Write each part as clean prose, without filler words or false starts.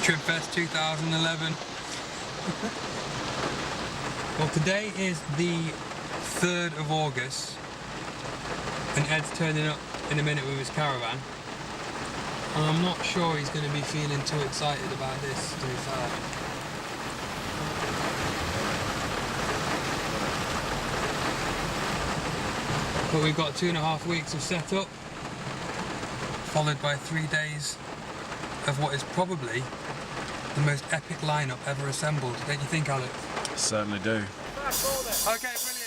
Tribfest 2011. Well, today is the 3rd of August and Ed's turning up in a minute with his caravan, and I'm not sure he's going to be feeling too excited about this, to be fair. But we've got 2.5 weeks of setup, followed by 3 days of what is probably the most epic lineup ever assembled. Don't you think, Alex? Certainly do. Okay, brilliant.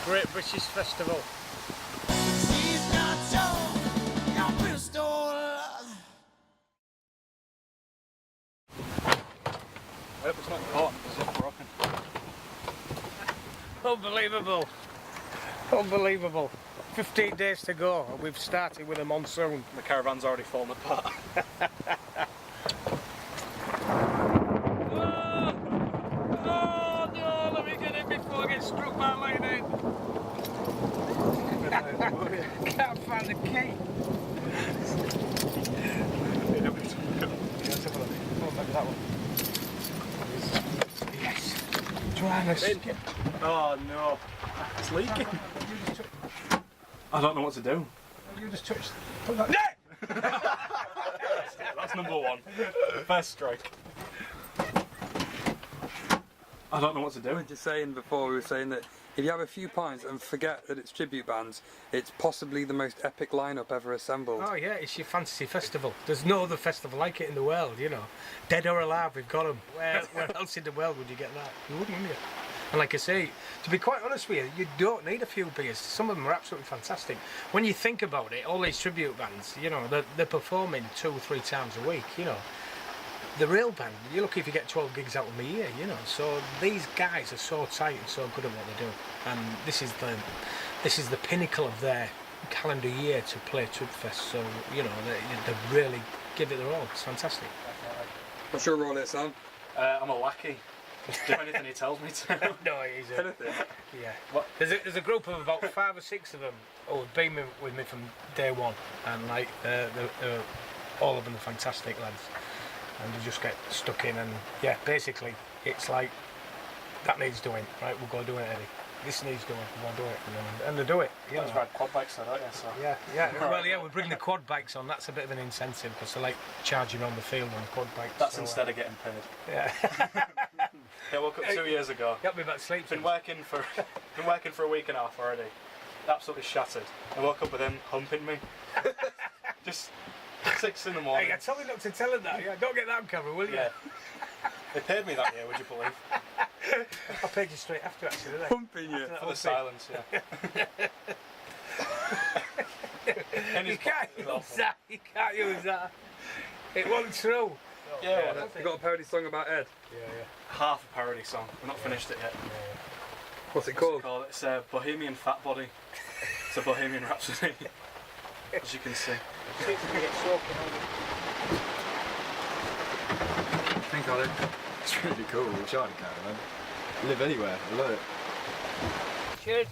Great British Festival. She's got your pistol. Hope it's not hot, it's just broken. Unbelievable. Unbelievable. 15 days to go and we've started with a monsoon. The caravan's already fallen apart. Oh no, let me get in before I get struck by lightning. Can't find the key. Yes. Dryness. Oh no, it's leaking. I don't know what to do. You just touched. That's number one. First strike. I don't know what to do. Just saying before, we were saying that if you have a few pints and forget that it's tribute bands, it's possibly the most epic lineup ever assembled. Oh yeah, it's your fantasy festival. There's no other festival like it in the world, you know. Dead or alive, we've got them. Where else in the world would you get that? You wouldn't, would you? And like I say, to be quite honest with you, you don't need a few beers. Some of them are absolutely fantastic. When you think about it, all these tribute bands, you know, they're performing 2 or 3 times a week, you know. The real band, you're lucky if you get 12 gigs out of them a year, you know. So these guys are so tight and so good at what they do, and this is the pinnacle of their calendar year to play Tribfest. So you know they really give it their all. It's fantastic. What's your role here, Sam? I'm a lackey. Just do anything he tells me to. No, he's a, Anything? yeah. What? There's a group of about 5 or 6 of them who have been with me from day one, and like all of them are fantastic lads. And you just get stuck in, and yeah, basically it's like that needs doing, right? We'll go do it, Eddie. This needs doing, we'll go do it, and they do it. You That's know. right, quad bikes, though, don't you? So. Yeah, yeah. Well, yeah, we bring the quad bikes on. That's a bit of an incentive because they like charging on the field on quad bikes. That's so, instead of getting paid. Yeah. I woke up 2 years ago. Got me back to sleep. Been working for a week and a half already. Absolutely shattered. I woke up with him humping me. Just 6 in the morning. Hey, I told you not to tell him that. Yeah, don't get that on camera, will you? Yeah. They paid me that year, would you believe? I paid you straight after, actually, didn't I? Pumping you. After that For whole the silence, yeah. And You can't use that. You can't use that. It wasn't true. Yeah, You got a parody song about Ed. half a parody song. We've not finished it yet. What's it What's called? It's Bohemian Fat Body. It's a Bohemian Rhapsody, as you can see. Think of it. It's really cool, the China caravan. Live anywhere, I love it. Cheers.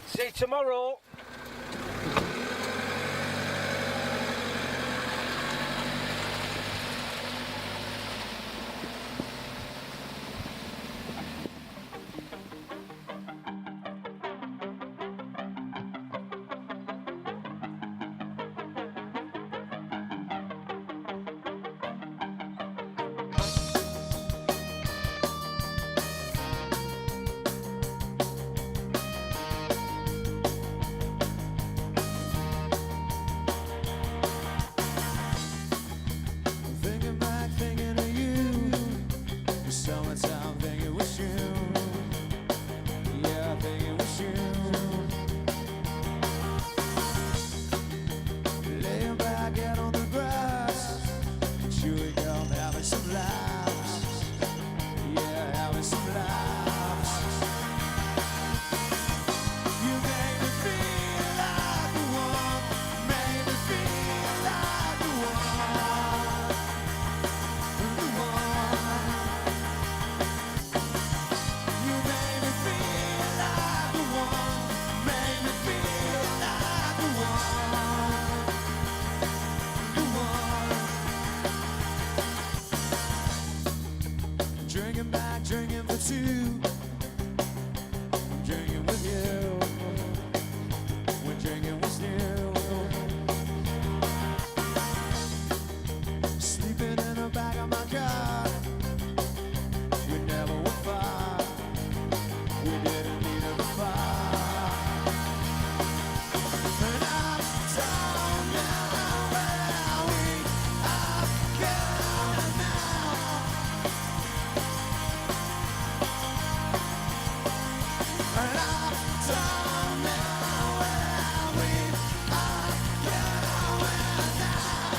See you tomorrow. Thinking back, thinking of you. The summertime, thinking it was you. Yeah, I think it was you. Laying back out on the grass, chewing gum, having some laughs. Yeah, having some laughs. You made me feel like the one. Made me feel like the one. The one. You made me feel like the one. Made me feel like the one. The one. Drinking back, drinking for two. Drinking with you. When drinking was new. Sleeping in the back of my car. We never were far. We didn't need a far. And I don't know where we are going now. And I don't know where we are going now.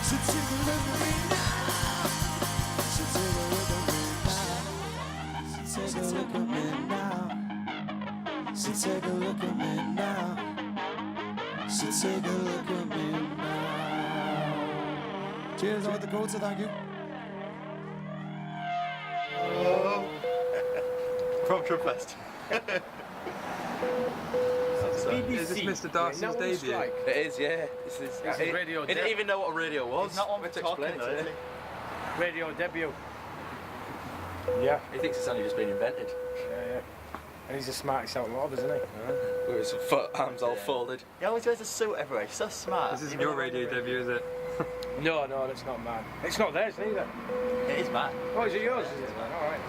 So take a look at me now. So take a look at me now. So take a look at me now. So take a look at me now. So take a look at me now. Cheers, with the quotes, thank you. From Tribfest. Is this Mr. Darcy's debut? It is, yeah. This is radio he didn't deb- even know what a radio was. He's not one We had for to talking explain though, it to is him. Radio debut. Yeah. He thinks it's only just been invented. Yeah. And he's the smartest out of a lot of us, isn't he? With his arms all folded. He always wears a suit everywhere. He's so smart. This isn't your radio debut, is it? No, that's not mine. It's not theirs neither. It is mad. Oh, is it yours? Is it? All right.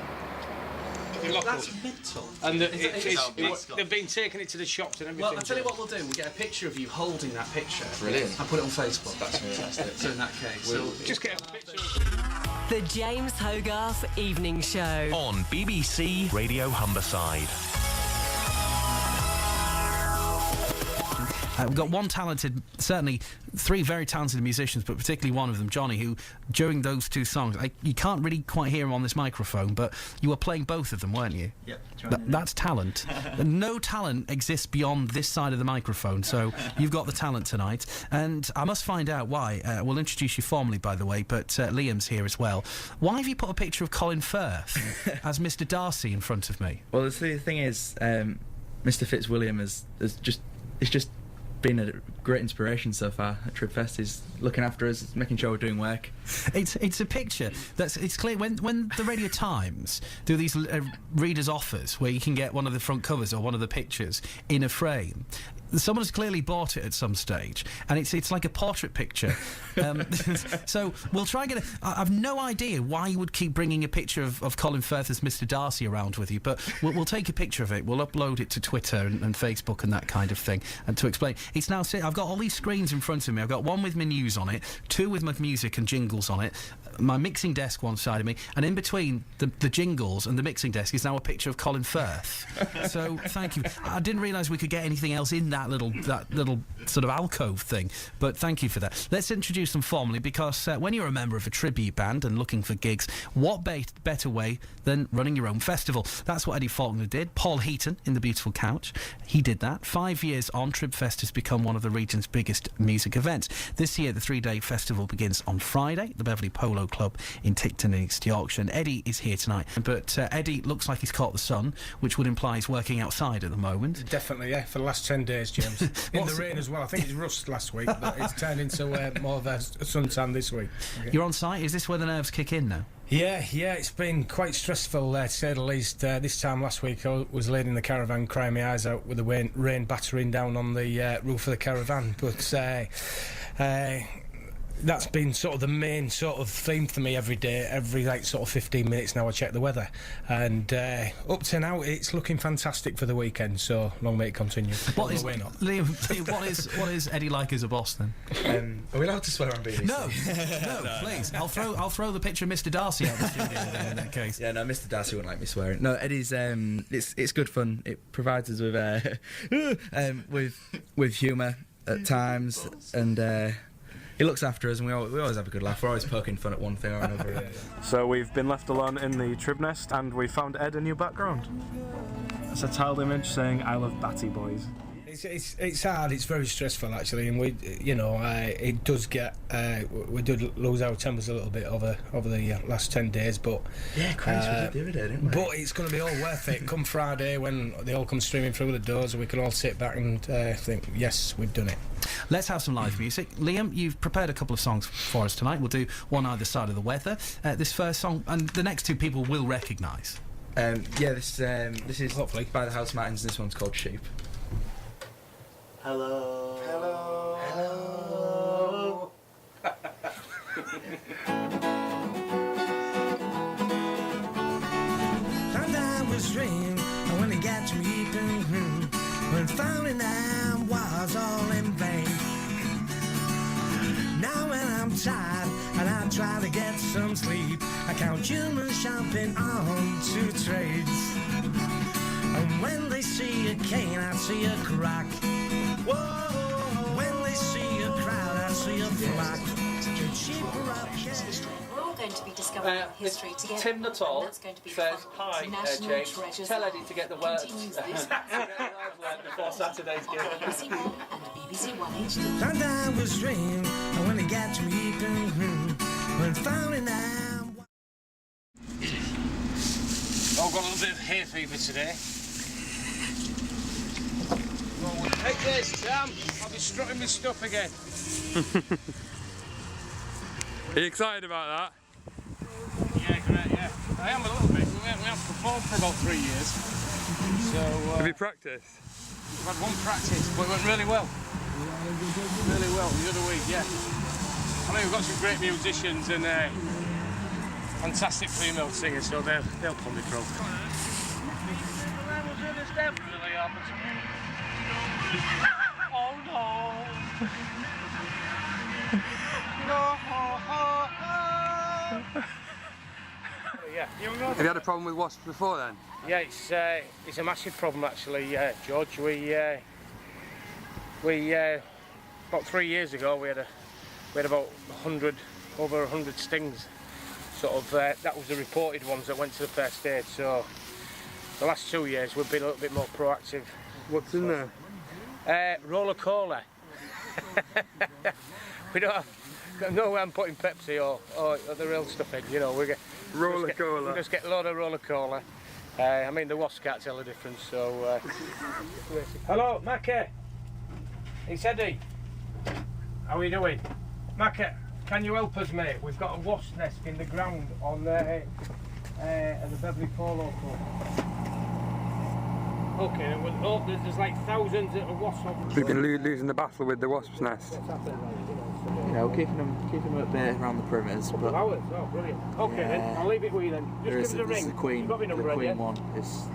That's mental. And It's they've been taking it to the shops and everything. Well, I'll tell you what we'll do. We'll get a picture of you holding that picture. Brilliant. And put it on Facebook. That's fantastic. So in that case, so Just get a picture. The James Hogarth Evening Show. On BBC Radio Humberside. We've got one talented, certainly three very talented musicians, but particularly one of them, Johnny, who during those two songs, you can't really quite hear him on this microphone, but you were playing both of them, weren't you? Yep. That's talent. No talent exists beyond this side of the microphone, so you've got the talent tonight. And I must find out why. We'll introduce you formally, by the way, but Liam's here as well. Why have you put a picture of Colin Firth as Mr. Darcy in front of me? Well, the thing is, Mr. Fitzwilliam is just been a great inspiration so far at Tribfest. He's looking after us, making sure we're doing work. It's a picture it's clear when the Radio Times do these readers' offers where you can get one of the front covers or one of the pictures in a frame. Someone has clearly bought it at some stage, and it's like a portrait picture. So we'll try and get I've no idea why you would keep bringing a picture of Colin Firth as Mr. Darcy around with you, but we'll take a picture of it. We'll upload it to Twitter and Facebook and that kind of thing. And to explain, it's now I've got all these screens in front of me. I've got one with my news on it, two with my music and jingles on it, my mixing desk one side of me, and in between the jingles and the mixing desk is now a picture of Colin Firth. So thank you. I didn't realise we could get anything else in that little sort of alcove thing, but thank you for that. Let's introduce them formally, because when you're a member of a tribute band and looking for gigs, what better way than running your own festival? That's what Eddie Faulkner did. Paul Heaton in The Beautiful Couch, he did that. 5 years on, Tribfest has become one of the region's biggest music events. This year the 3-day festival begins on Friday at the Beverley Polo Club in Ticton in East Yorkshire, and Eddie is here tonight, but Eddie looks like he's caught the sun, which would imply he's working outside at the moment. Definitely, yeah, for the last 10 days, James. In the rain as well. I think it's rust last week, but it's turned into more of a suntan this week. Okay. You're on site? Is this where the nerves kick in now? Yeah, it's been quite stressful, to say the least. This time last week I was laid in the caravan crying my eyes out with the rain battering down on the roof of the caravan, but that's been sort of the main sort of theme for me every day. Every sort of 15 minutes now I check the weather, and up to now it's looking fantastic for the weekend, so long may it continue. Liam, what is Eddie like as a boss then? Are we allowed to swear on BBC? No, please. I'll throw the picture of Mr. Darcy out the studio then, in that case. Yeah, no, Mr. Darcy wouldn't like me swearing. No, Eddie's it's good fun. It provides us with with humour at times, and he looks after us, and we always have a good laugh. We're always poking fun at one thing or another. So we've been left alone in the Trib nest, and we found Ed a new background. It's a tiled image saying "I love Batty Boys." It's hard. It's very stressful actually, and it does get we did lose our tempers a little bit over the last 10 days, but yeah, crazy. We did the other day, didn't we? But it's going to be all worth it. Come Friday, when they all come streaming through the doors, and we can all sit back and think, yes, we've done it. Let's have some live music. Liam, you've prepared a couple of songs for us tonight. We'll do one either side of the weather. This first song, and the next two people will recognise. This is hopefully by the House Martins. This one's called Sheep. Hello. Hello. Hello. Sometimes was dream, and when it got to weeping, when finding out was all in vain. Now when I'm tired and I try to get some sleep, I count humans shopping on 2 trades. And when they see a cane, I see a crack. Whoa, when they see a crowd, I see a flock. We're all going to be discovering history together. Tim Nuttall That's going to be says, fun. hi, National James, Treasures tell Live Eddie to get the words continues this before Saturday's game. BBC One and BBC One HD. Sometimes was dream, and when it got to weeping, when finding out. I've got a little bit of hay fever today. Take this, Sam. I'll be strutting my stuff again. Are you excited about that? Yeah, great, yeah. I am a little bit. We haven't performed for about 3 years. So, have you practiced? We've had one practice, but it went really well. Really well, the other week, yeah. I know we've got some great musicians and fantastic female singers, so they'll pull me through. Oh no! Yeah. Have you had a problem with wasps before then? Yeah, it's a massive problem actually, George. We about 3 years ago we had about over 100 stings. Sort of that was the reported ones that went to the first aid. So the last 2 years we've been a little bit more proactive. What's in there? Roller cola. We don't have no way I'm putting Pepsi or the real stuff in. You know, we just get a load of roller cola. I mean, the wasps can't tell the difference. So. Hello, Mackie. It's Eddie. How are you doing, Mackie? Can you help us, mate? We've got a wasp nest in the ground on at the Beverley Polo Club. Okay, then there's like thousands of wasps. We've been losing the battle with the wasp's nest. You know, keeping them at bay around the perimeters. But Hours? Oh, brilliant. Okay, then I'll leave it with you then. Just give us a ring. The queen, You've got my number, the queen haven't you? one is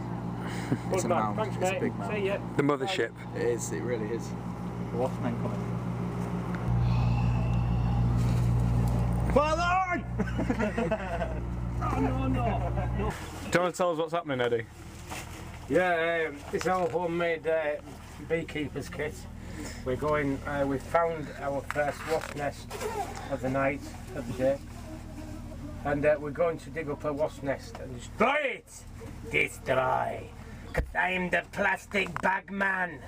Good a man. mound. Thanks, It's a mate. big mound. See ya. The mothership. It is. It really is. The waspmen coming. Father! Oh, no. Do you want to tell us what's happening, Eddie? Yeah, it's our homemade beekeeper's kit. We're going, we found our first wasp nest of the night, of the day. And we're going to dig up a wasp nest and destroy it! Destroy! 'Cause I'm the plastic bag man!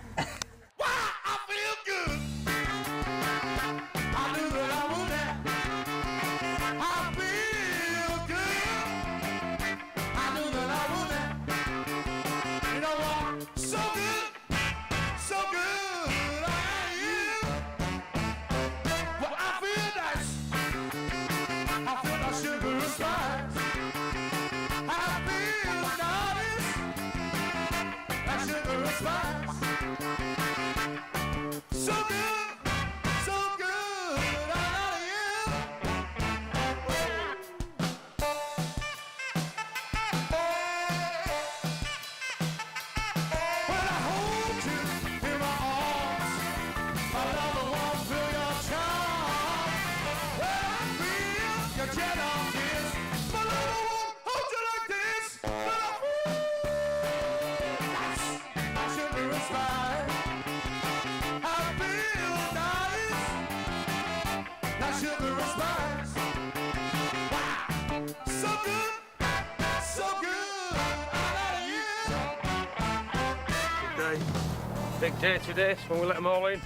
Big day today when we let them all in.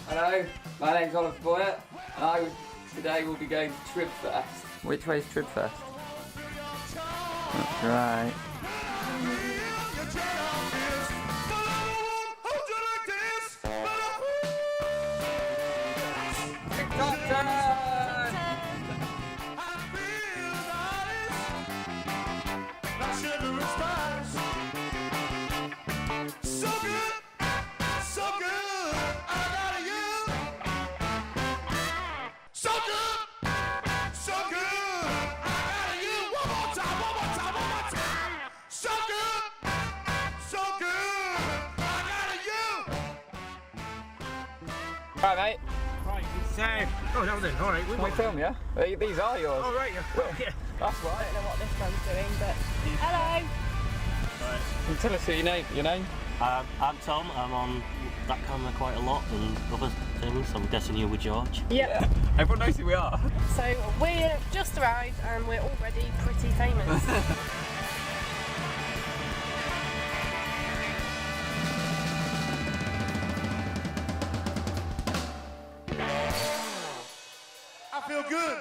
Hello, my name's Oliver Boyer and today will be going to Tribfest. Which way is Tribfest? That's right. Right, mate. Right, it's oh, now then, alright. Can we film, yeah? These are yours. Oh, right, yeah. That's right. I don't know what this one's doing, but hello. Right. Can you tell us your name? I'm Tom. I'm on that camera quite a lot and other things. I'm guessing you were George. Yep. Everyone knows who we are. So we're just arrived and we're already pretty famous. I feel good.